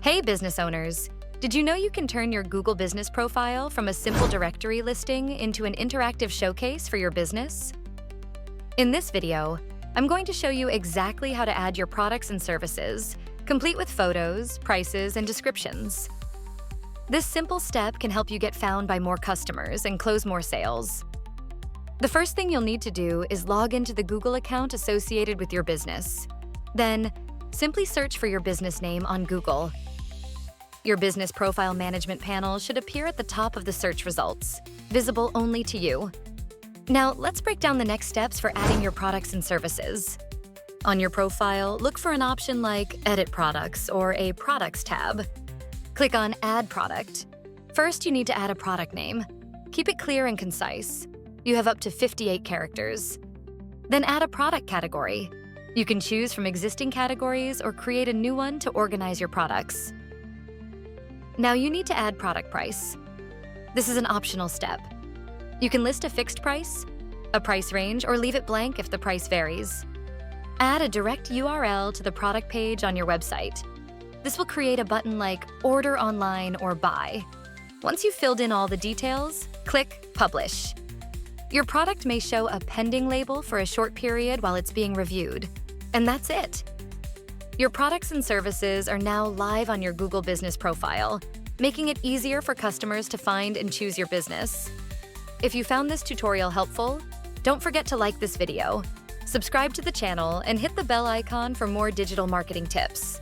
Hey, business owners! Did you know you can turn your Google Business profile from a simple directory listing into an interactive showcase for your business? In this video, I'm going to show you exactly how to add your products and services, complete with photos, prices, and descriptions. This simple step can help you get found by more customers and close more sales. The first thing you'll need to do is log into the Google account associated with your business. Then, simply search for your business name on Google. Your business profile management panel should appear at the top of the search results, visible only to you. Now, let's break down the next steps for adding your products and services. On your profile, look for an option like Edit Products or a Products tab. Click on Add Product. First, you need to add a product name. Keep it clear and concise. You have up to 58 characters. Then add a product category. You can choose from existing categories or create a new one to organize your products. Now you need to add product price. This is an optional step. You can list a fixed price, a price range, or leave it blank if the price varies. Add a direct URL to the product page on your website. This will create a button like Order Online or Buy. Once you've filled in all the details, click Publish. Your product may show a pending label for a short period while it's being reviewed. And that's it. Your products and services are now live on your Google Business profile, making it easier for customers to find and choose your business. If you found this tutorial helpful, don't forget to like this video, subscribe to the channel, and hit the bell icon for more digital marketing tips.